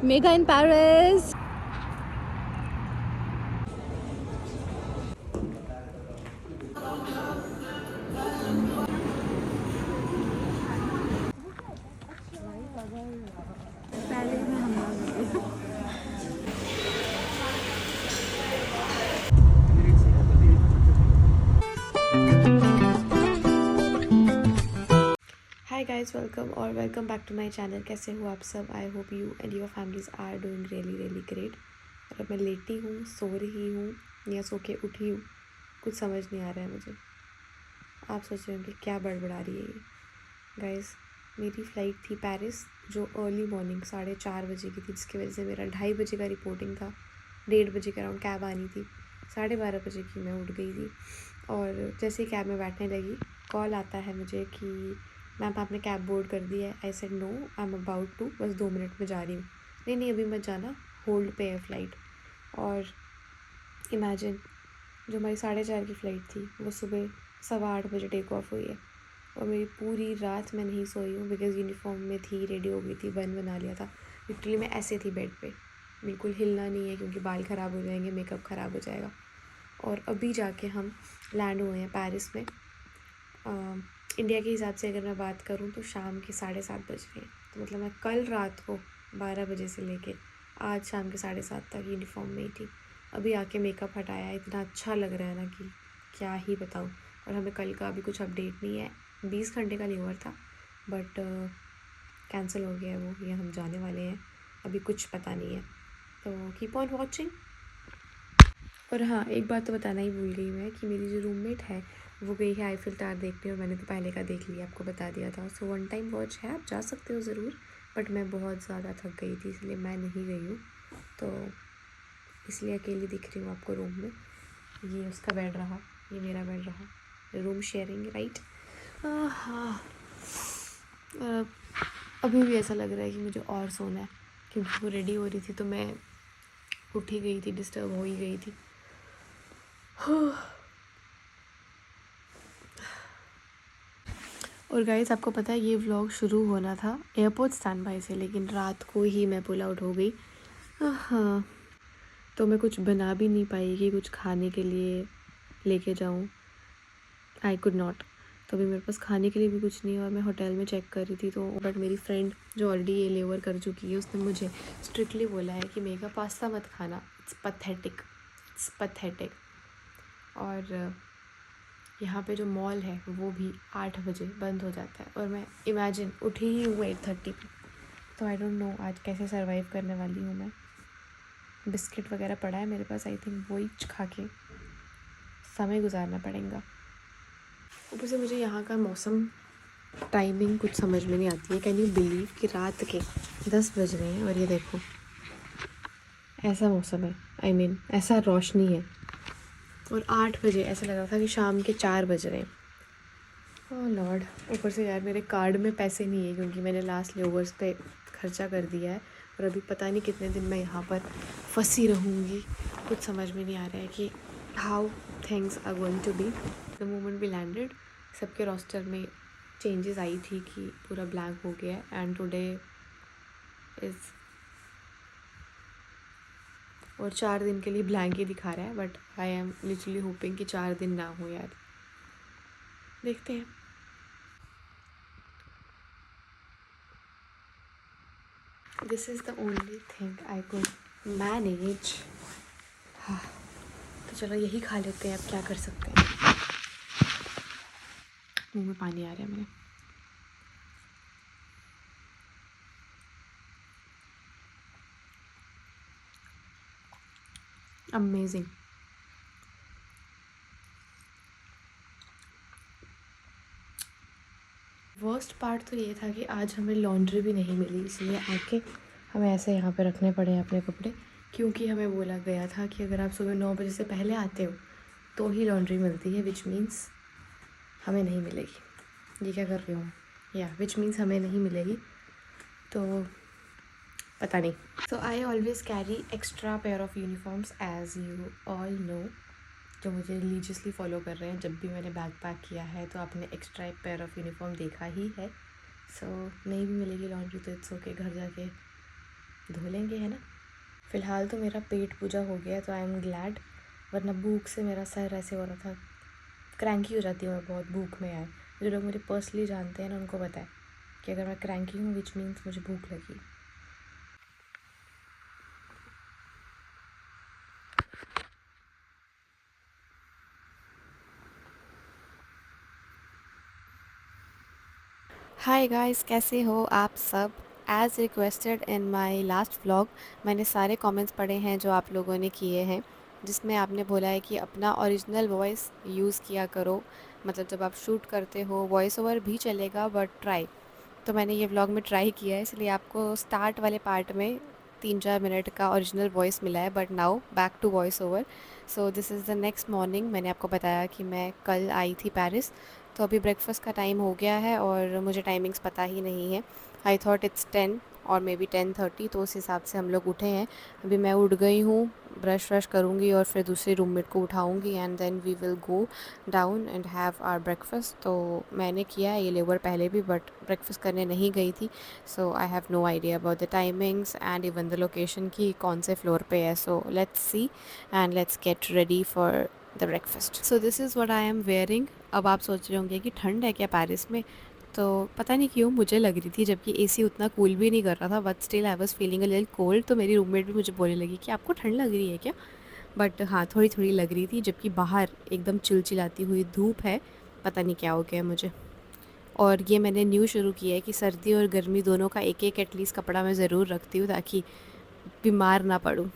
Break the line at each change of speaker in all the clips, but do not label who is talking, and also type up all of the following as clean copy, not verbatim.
Mega in Paris. Hi guys, welcome back to my channel. कैसे हो आप सब? I hope you and your families are doing really great. और अब मैं लेटी हूँ, सो रही हूँ या सो के उठी हूँ, कुछ समझ नहीं आ रहा है मुझे। आप सोच रहे होंगे क्या बड़बड़ा रही है ये। गाइस, मेरी फ़्लाइट थी पेरिस, जो अर्ली मॉर्निंग 4:30 बजे की थी, जिसकी वजह से मेरा 2:30 बजे का रिपोर्टिंग था। 1:30 बजे के अराउंड कैब आनी थी। 12:30 बजे की मैं उठ गई थी और जैसे ही कैब में बैठने लगी, कॉल आता है मुझे कि मैम आपने कैब बोर्ड कर दी है। I said no, I am about to, बस 2 मिनट में जा रही हूँ। नहीं अभी मत जाना, होल्ड पे है फ़्लाइट। और इमेजिन, जो हमारी 4:30 की फ़्लाइट थी वो सुबह 8:15 बजे टेक ऑफ हुई है और मेरी पूरी रात मैं नहीं सोई हूँ बिकॉज़ यूनिफॉर्म में थी, रेडी हो गई थी, बना लिया था। लिटरली मैं ऐसे थी बेड पे, बिल्कुल हिलना नहीं है क्योंकि बाल ख़राब हो जाएंगे, मेकअप ख़राब हो जाएगा। और अभी जाके हम लैंड हुए हैं पेरिस में। इंडिया के हिसाब से अगर मैं बात करूँ तो शाम के 7:30 बज रहे हैं। तो मतलब मैं कल रात को 12 बजे से लेके आज शाम के 7:30 तक यूनिफॉर्म में ही थी। अभी आके मेकअप हटाया, इतना अच्छा लग रहा है ना कि क्या ही बताऊँ। और हमें कल का अभी कुछ अपडेट नहीं है। 20 घंटे का लेओवर था बट कैंसिल हो गया है वो, ये हम जाने वाले हैं, अभी कुछ पता नहीं है। तो कीप ऑन वॉचिंग। और हाँ, एक बात तो बताना ही भूल गई मैं कि मेरी जो रूममेट है वो गई है आईफिल टावर देखने, और मैंने तो पहले का देख लिया, आपको बता दिया था। सो 1 टाइम वॉच है, आप जा सकते हो ज़रूर, बट मैं बहुत ज़्यादा थक गई थी इसलिए मैं नहीं गई हूँ। तो इसलिए अकेली दिख रही हूँ आपको रूम में। ये उसका बेड रहा, ये मेरा बेड रहा, रूम शेयरिंग, राइट। हाँ, अभी भी ऐसा लग रहा है कि मुझे और सोना है क्योंकि वो रेडी हो रही थी तो मैं उठ ही गई थी, डिस्टर्ब हो ही गई थी। और गाइस, आपको पता है ये व्लॉग शुरू होना था एयरपोर्ट स्टैंड बाय से, लेकिन रात को ही मैं पुल आउट हो गई। हाँ, तो मैं कुछ बना भी नहीं पाई कि कुछ खाने के लिए लेके जाऊँ। I could not. तो अभी मेरे पास खाने के लिए भी कुछ नहीं है और मैं होटल में चेक कर रही थी तो बट मेरी फ्रेंड जो ऑलरेडी ये लेवर कर चुकी है उसने मुझे स्ट्रिक्टली बोला है कि मेगा पास्ता मत खाना, इट्स पथेटिक। और यहाँ पे जो मॉल है वो भी 8 बजे बंद हो जाता है और मैं इमेजिन उठी ही हूँ 8:30 पे। तो आई डोंट नो आज कैसे सरवाइव करने वाली हूँ मैं। बिस्किट वगैरह पड़ा है मेरे पास, आई थिंक वही खा के समय गुजारना पड़ेगा। ऊपर से मुझे यहाँ का मौसम टाइमिंग कुछ समझ में नहीं आती है। कैन यू बिलीव कि रात के 10 बज रहे हैं और ये देखो ऐसा मौसम है, आई मीन ऐसा रोशनी है। और 8 बजे ऐसा लग रहा था कि शाम के 4 बज रहे हैं। Oh lord. ऊपर से यार मेरे कार्ड में पैसे नहीं है क्योंकि मैंने लास्ट लेवर्स पे खर्चा कर दिया है और अभी पता नहीं कितने दिन मैं यहाँ पर फंसी रहूँगी। कुछ समझ में नहीं आ रहा है कि how things are going to be the moment we landed. सबके रोस्टर में चेंजेस आई थी कि पूरा ब्लैंक हो गया है एंड टुडे इज़, और 4 दिन के लिए ब्लैंक ही दिखा रहा है, but I am literally hopping कि 4 दिन ना हो यार, देखते हैं। This is the only thing I could manage. हाँ, तो चलो यही खा लेते हैं, अब क्या कर सकते हैं। मुंह में पानी आ रहा है मेरे। अमेजिंग। वर्स्ट पार्ट तो ये था कि आज हमें लॉन्ड्री भी नहीं मिली, इसलिए आके हमें ऐसे यहाँ पे रखने पड़े अपने कपड़े, क्योंकि हमें बोला गया था कि अगर आप सुबह 9 बजे से पहले आते हो तो ही लॉन्ड्री मिलती है, विच मीन्स हमें नहीं मिलेगी। ये क्या कर रही हूँ या विच मीन्स हमें नहीं मिलेगी, तो पता नहीं। So I always carry extra pair of uniforms as you all know जो मुझे रिलीजियसली फॉलो कर रहे हैं, जब भी मैंने बैग पैक किया है तो आपने एक्स्ट्रा एक पेयर ऑफ यूनिफॉर्म देखा ही है। सो नहीं भी मिलेगी लॉन्ड्री तो इट्स ओके, घर जाके धो लेंगे, है ना। फ़िलहाल तो मेरा पेट पूजा हो गया तो आई एम ग्लैड, वरना भूख से मेरा सर ऐसे हो रहा था। क्रैंकी हो जाती हूँ मैं बहुत भूख में यार। जो लोग मुझे पर्सनली जानते हैं ना उनको पता है कि अगर मैं क्रैंकी हूँ विच मीन्स मुझे भूख लगी। हाय गाइस, कैसे हो आप सब। As requested in my last vlog मैंने सारे कमेंट्स पढ़े हैं जो आप लोगों ने किए हैं, जिसमें आपने बोला है कि अपना ओरिजिनल वॉइस यूज़ किया करो। मतलब जब आप शूट करते हो वॉइस ओवर भी चलेगा बट ट्राई। तो मैंने ये व्लॉग में ट्राई किया है, इसलिए आपको स्टार्ट वाले पार्ट में 3-4 मिनट का ओरिजिनल वॉइस मिला है। But now back to voice over. So this is the next morning. मैंने आपको बताया कि मैं कल आई थी पेरिस, तो अभी ब्रेकफास्ट का टाइम हो गया है और मुझे टाइमिंग्स पता ही नहीं है। आई थॉट इट्स 10 और मे बी 10:30, तो उस हिसाब से हम लोग उठे हैं। अभी मैं उठ गई हूँ, ब्रश व्रश करूँगी और फिर दूसरे रूममेट को उठाऊँगी and then we will go down and have our breakfast. तो मैंने किया है ये लेवर पहले भी, बट ब्रेकफास्ट करने नहीं गई थी। So I have no idea about the timings and even the location की कौन से फ्लोर पे है। So let's see and let's get ready for the breakfast. So this is what I am wearing. अब आप सोच रहे होंगे कि ठंड है क्या पेरिस में, तो पता नहीं क्यों मुझे लग रही थी, जबकि एसी उतना कूल भी नहीं कर रहा था, but still I was feeling a little cold. तो मेरी रूममेट भी मुझे बोलने लगी कि आपको ठंड लग रही है क्या। बट हाँ, थोड़ी थोड़ी लग रही थी, जबकि बाहर एकदम चिलचिलाती हुई धूप है। पता नहीं क्या हो गया मुझे। और ये मैंने न्यू शुरू किया है कि सर्दी और गर्मी दोनों का एक एक एटलीस्ट कपड़ा मैं ज़रूर रखती हूँ ताकि बीमार ना पड़ूँ।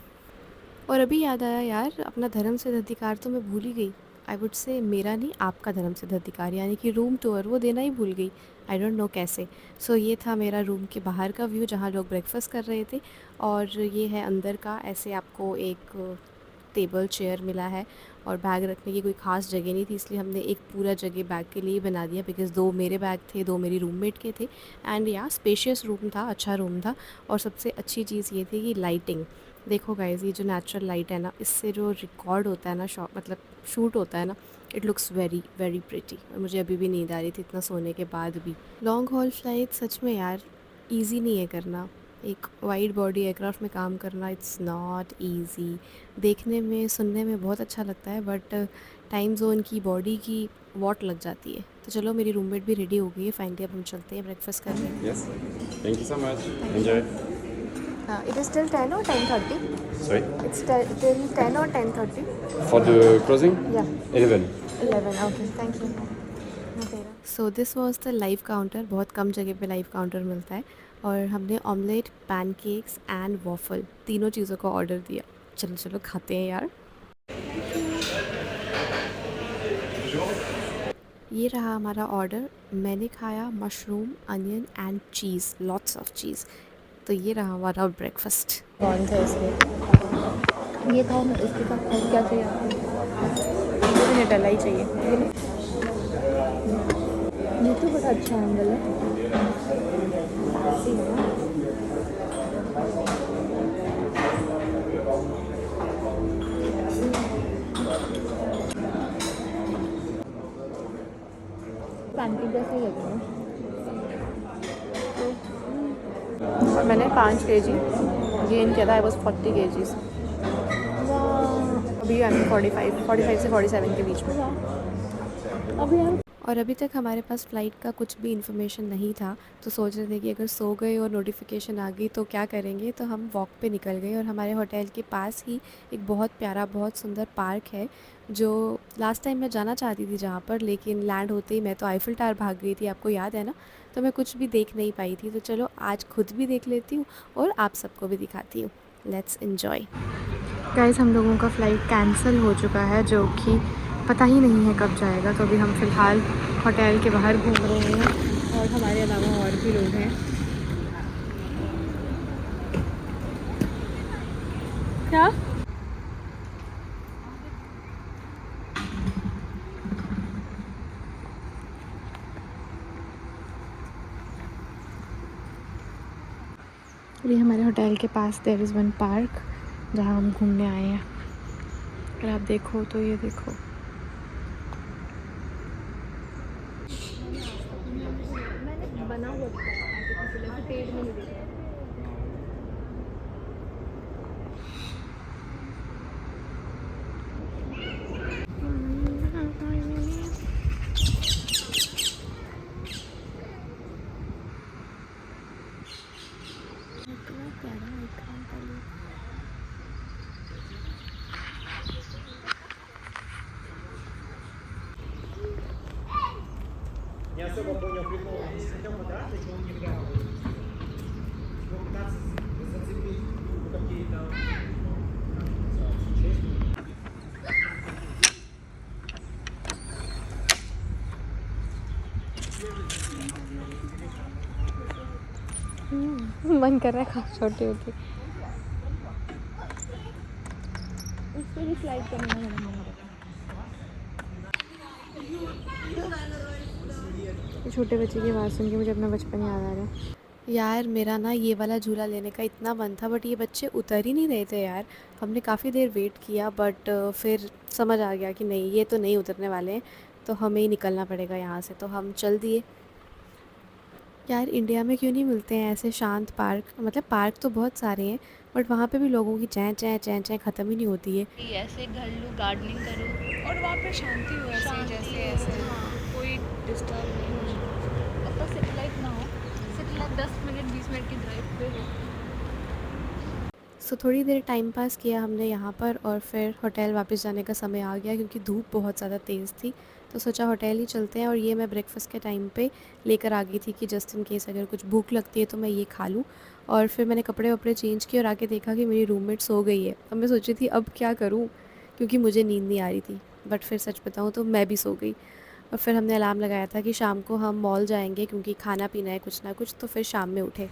और अभी याद आया यार, अपना धर्म सिद्ध अधिकार तो मैं भूल ही गई। आई वुड से मेरा नहीं, आपका धर्म सिद्ध अधिकार यानी कि रूम टूर वो देना ही भूल गई। आई डोंट नो कैसे। सो ये था मेरा रूम के बाहर का व्यू जहाँ लोग ब्रेकफास्ट कर रहे थे, और ये है अंदर का। ऐसे आपको एक टेबल चेयर मिला है और बैग रखने की कोई ख़ास जगह नहीं थी, इसलिए हमने एक पूरा जगह बैग के लिए बना दिया, बिकॉज़ 2 मेरे बैग थे, 2 मेरी रूममेट के थे। एंड या स्पेशियस रूम था, अच्छा रूम था। और सबसे अच्छी चीज़ ये थी कि लाइटिंग। देखो गाइस, ये जो नेचुरल लाइट है ना, इससे जो रिकॉर्ड होता है ना, मतलब शूट होता है ना, it looks very very pretty. और मुझे अभी भी नींद आ रही थी इतना सोने के बाद भी। लॉन्ग हॉल फ्लाइट सच में यार ईजी नहीं है करना। एक वाइड बॉडी एयरक्राफ्ट में काम करना इट्स नॉट ईजी। देखने में सुनने में बहुत अच्छा लगता है, बट टाइम जोन की बॉडी की वॉट लग जाती है। तो चलो, मेरी रूममेट भी रेडी हो गई है फाइनली, अब हम चलते हैं ब्रेकफास्ट करने।
Yes. Thank you so much. Enjoy.
It is till 10 और 10:30।
Sorry.
इट्स टिल 10 और 10:30।
For the closing?
या
11.
11, okay, thank you. So this was the live counter. बहुत कम जगह पे लाइव काउंटर मिलता है। और हमने ऑमलेट, पैनकेक्स एंड वॉफल तीनों चीज़ों का ऑर्डर दिया। चलो चलो खाते हैं यार। ये रहा हमारा ऑर्डर। मैंने खाया mushroom, onion and cheese, lots of cheese. तो ये रहा हमारा ब्रेकफास्ट। कौन था इसमें? ये था, इसके साथ क्या चाहिए आपको? मुझे नटला ही चाहिए। ये तो बड़ा अच्छा एंगल है। पैनकेक जैसा ही लग रहा है। और मैंने 5 kg गेन किया था। I was 40 kgs। अभी आई एम 45 से 47 के बीच में। अभी हम और अभी तक हमारे पास फ़्लाइट का कुछ भी इन्फॉर्मेशन नहीं था, तो सोच रहे थे कि अगर सो गए और नोटिफिकेशन आ गई तो क्या करेंगे। तो हम वॉक पे निकल गए और हमारे होटल के पास ही एक बहुत प्यारा, बहुत सुंदर पार्क है, जो लास्ट टाइम मैं जाना चाहती थी जहाँ पर, लेकिन लैंड होते ही मैं तो आईफिल टावर भाग गई थी, आपको याद है ना। तो मैं कुछ भी देख नहीं पाई थी। तो चलो आज खुद भी देख लेती हूँ और आप सबको भी दिखाती हूँ। Let's enjoy. गाइस, हम लोगों का फ़्लाइट कैंसिल हो चुका है, जो कि पता ही नहीं है कब जाएगा। तो अभी हम फ़िलहाल होटल के बाहर घूम रहे हैं और हमारे अलावा और भी लोग हैं। क्या? अभी हमारे होटल के पास देयर इज़ वन पार्क जहाँ हम घूमने आए हैं। अगर आप देखो तो ये देखो,
बना हुआ दिखा है आर्टिफिशियल, ऐसे पेड़ में नहीं दिख रहा।
Не особо понял прикол, если хотел подраться, чего он не играл. Его пытаться зацепить какие-то честные.
मन कर रहा है खास छोटे होके।
उस पर भी स्लाइड करने में मना हो रहा
ये छोटे बच्चे की आवाज़ सुन के मुझे अपना बचपन याद आ रहा है। यार मेरा ना ये वाला झूला लेने का इतना मन था, बट ये बच्चे उतर ही नहीं रहे थे यार। हमने काफ़ी देर वेट किया, बट फिर समझ आ गया कि नहीं, ये तो नहीं उतरने वाले हैं, तो हमें ही निकलना पड़ेगा यहाँ से। तो हम चल दिए। यार इंडिया में क्यों नहीं मिलते हैं ऐसे शांत पार्क? मतलब पार्क तो बहुत सारे हैं, बट वहाँ पे भी लोगों की चैं चैं चैं चैं ख़त्म ही नहीं होती है।
ऐसे घर लो, गार्डनिंग करो
और वहाँ पे शांति हो ऐसे
शांति
जैसे
हो,
ऐसे
हाँ।
कोई डिस्टर्ब नहीं हो।
अब तक सेटेलाइट ना हो, सेटेलाइट 10 मिनट 20 मिनट की ड्राइव पे हो।
सो थोड़ी देर टाइम पास किया हमने यहाँ पर, और फिर होटल वापस जाने का समय आ गया क्योंकि धूप बहुत ज़्यादा तेज़ थी। तो सोचा होटल ही चलते हैं, और ये मैं ब्रेकफास्ट के टाइम पे लेकर आ गई थी कि जस्ट इन केस अगर कुछ भूख लगती है तो मैं ये खा लूँ। और फिर मैंने कपड़े वपड़े चेंज किए और आके देखा कि मेरी रूममेट सो गई है। अब मैं सोची थी अब क्या करूँ, क्योंकि मुझे नींद नहीं आ रही थी। बट फिर सच बताऊँ तो मैं भी सो गई। और फिर हमने अलार्म लगाया था कि शाम को हम मॉल जाएंगे क्योंकि खाना पीना है कुछ ना कुछ, तो फिर शाम में उठे।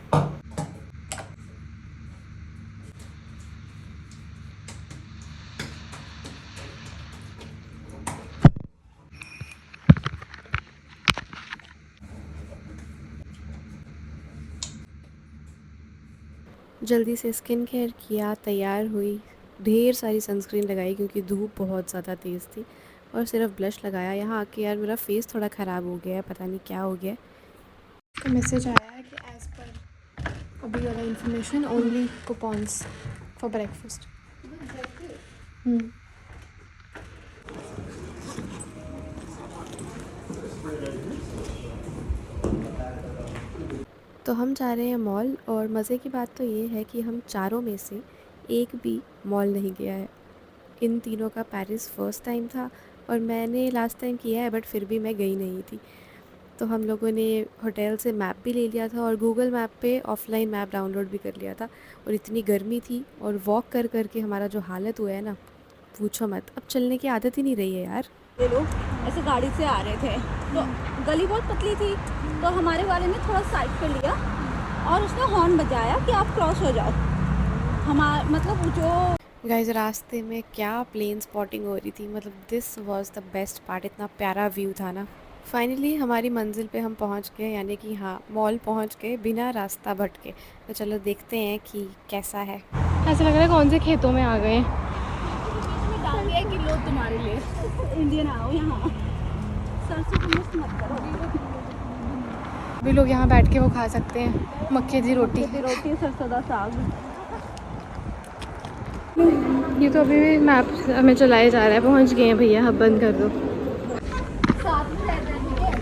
जल्दी से स्किन केयर किया, तैयार हुई, ढेर सारी सनस्क्रीन लगाई क्योंकि धूप बहुत ज़्यादा तेज़ थी, और सिर्फ ब्लश लगाया। यहाँ आके यार मेरा फेस थोड़ा ख़राब हो गया है, पता नहीं क्या हो गया है। तो मैसेज आया है कि एज़ पर अभी वाला information only coupons for breakfast. तो हम जा रहे हैं मॉल, और मज़े की बात तो ये है कि हम चारों में से एक भी मॉल नहीं गया है। इन तीनों का पेरिस फ़र्स्ट टाइम था, और मैंने लास्ट टाइम किया है, बट फिर भी मैं गई नहीं थी। तो हम लोगों ने होटल से मैप भी ले लिया था, और गूगल मैप पे ऑफ़लाइन मैप डाउनलोड भी कर लिया था। और इतनी गर्मी थी, और वॉक कर कर के हमारा जो हालत हुआ है ना, पूछो मत। अब चलने की आदत ही नहीं रही है यार।
ये लोग ऐसे गाड़ी से आ रहे थे, तो गली बहुत पतली थी, तो हमारे वाले ने थोड़ा साइड पे लिया और उसने हॉर्न बजाया कि आप क्रॉस हो जाओ। हमारा मतलब जो
गाइस रास्ते में क्या प्लेन स्पॉटिंग हो रही थी, मतलब this was the best part. इतना प्यारा व्यू था ना। फाइनली हमारी मंजिल पे हम पहुंच गए, यानी कि हाँ, मॉल पहुंच गए बिना रास्ता भटके। तो चलो देखते हैं कि कैसा है।
ऐसा लग रहा है कौन से खेतों में आ गए।
डाल दिया कि लो तुम्हारे लिए इंडियन आओ यहाँ, सरसों को मिस मत करो।
भी लोग यहाँ बैठ के वो खा सकते हैं, मक्के दी रोटी।
रोटी सरसों का साग।
ये तो अभी भी मैप हमें चलाया जा रहा है। पहुँच गए हैं भैया, अब बंद कर दो।
साथ में रहते हैं, ठीक है,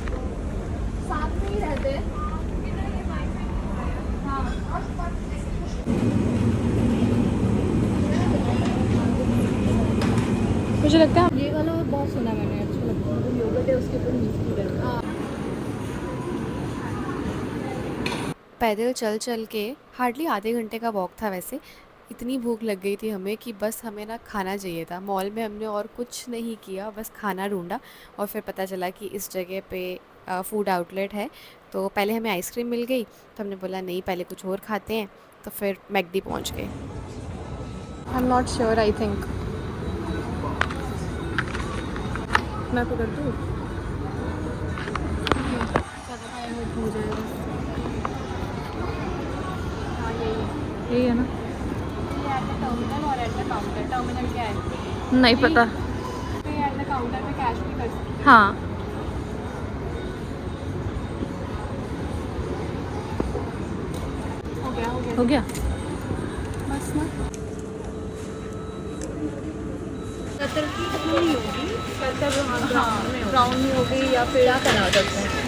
साथ में ही रहते हैं।
मुझे लगता है
ये वाला बहुत सुना मैंने, अच्छा लगता है। योगर्ट है उसके ऊपर मिक्स रहता है।
पैदल चल चल के हार्डली आधे घंटे का वॉक था। वैसे इतनी भूख लग गई थी हमें कि बस हमें ना खाना चाहिए था। मॉल में हमने और कुछ नहीं किया, बस खाना ढूंढा, और फिर पता चला कि इस जगह पे फूड आउटलेट है। तो पहले हमें आइसक्रीम मिल गई, तो हमने बोला नहीं, पहले कुछ और खाते हैं। तो फिर मैकडी पहुंच गए।
I am not sure, I think मैं पकड़ दूँ। हो जाएगा, यही है ना?
टर्मिनल और एट द काउंटर। टर्मिनल क्या है?
नहीं पता।
एट द काउंटर पे कैश भी कर सकते हैं।
हाँ हो गया?
बस ना कतर की नहीं होगी, कतर ब्राउन में होगी या फिर क्या पहना होता है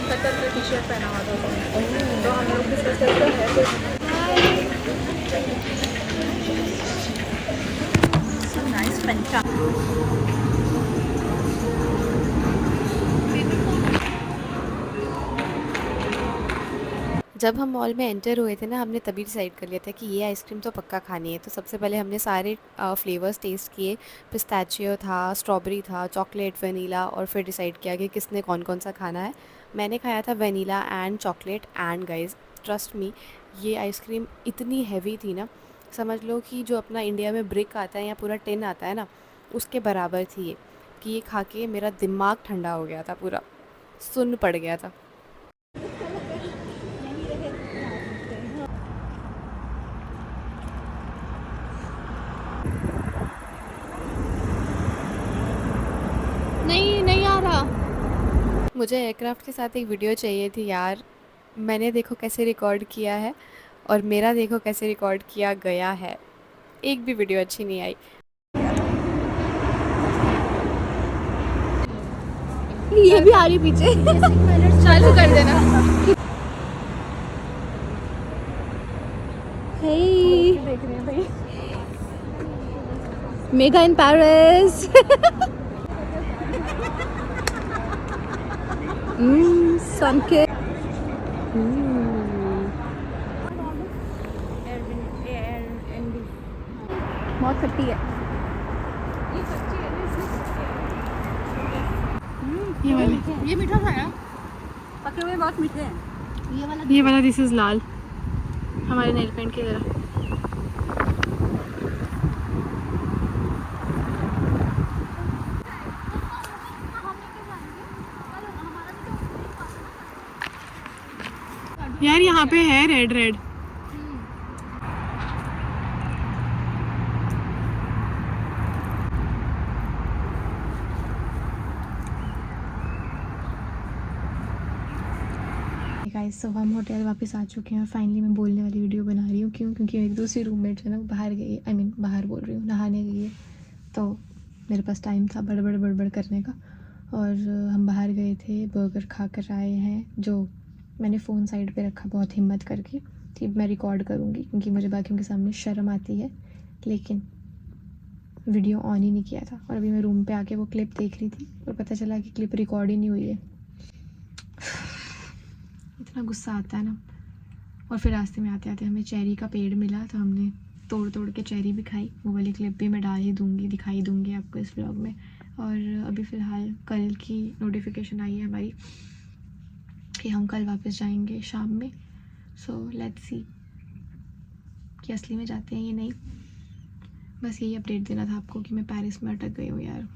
कतर का टी शर्ट पहना हुआ था तो हम लोग के कतर का है तो नाइस पंचा।
जब हम मॉल में एंटर हुए थे ना, हमने तभी डिसाइड कर लिया था कि ये आइसक्रीम तो पक्का खानी है। तो सबसे पहले हमने सारे फ्लेवर्स टेस्ट किए। पिस्ताचियो था, स्ट्रॉबेरी था, चॉकलेट, वनीला, और फिर डिसाइड किया कि किसने कौन कौन सा खाना है। मैंने खाया था vanilla and chocolate, and guys trust me, ये आइसक्रीम इतनी हैवी थी ना, समझ लो कि जो अपना इंडिया में ब्रिक आता है या पूरा टिन आता है ना, उसके बराबर थी ये। कि ये खा के मेरा दिमाग ठंडा हो गया था, पूरा सुन्न पड़ गया था।
नहीं आ रहा।
मुझे एयरक्राफ्ट के साथ एक वीडियो चाहिए थी यार। मैंने देखो कैसे रिकॉर्ड किया है, और मेरा देखो कैसे रिकॉर्ड किया गया है। एक भी वीडियो अच्छी नहीं आई।
ये भी आ रही पीछे
चालू कर देना।
देख रहे हैं भाई मेगा इन पेरिस सनके बहुत खट्टी है
ये वाले,
ये मीठा था यार पके हुए बहुत मीठे हैं
ये वाला दिस इज लाल, हमारे नेल पेंट की तरह। यार यहाँ पे है रेड रेड। गाइस सो हम होटल वापस आ चुके हैं और फाइनली मैं बोलने वाली वीडियो बना रही हूँ। क्यों? क्योंकि एक दूसरी रूममेट है ना, बाहर गई, बाहर बोल रही हूँ, नहाने गई है। तो मेरे पास टाइम था बड़बड़ करने का, और हम बाहर गए थे, बर्गर खा कर आए हैं। जो मैंने फ़ोन साइड पे रखा बहुत हिम्मत करके कि मैं रिकॉर्ड करूँगी, क्योंकि मुझे बाकियों के सामने शर्म आती है, लेकिन वीडियो ऑन ही नहीं किया था। और अभी मैं रूम पे आके वो क्लिप देख रही थी और पता चला कि क्लिप रिकॉर्ड ही नहीं हुई है। इतना गुस्सा आता है ना। और फिर रास्ते में आते आते हमें चेरी का पेड़ मिला, तो हमने तोड़ के चेरी भी खाई। वो वाली क्लिप भी मैं डाल ही दूँगी, दिखाई दूँगी आपको इस व्लॉग में। और अभी फ़िलहाल कल की नोटिफिकेशन आई है हमारी कि हम कल वापस जाएंगे शाम में। सो लेट्स सी कि असली में जाते हैं या नहीं। बस यही अपडेट देना था आपको कि मैं पेरिस में अटक गई हूँ यार।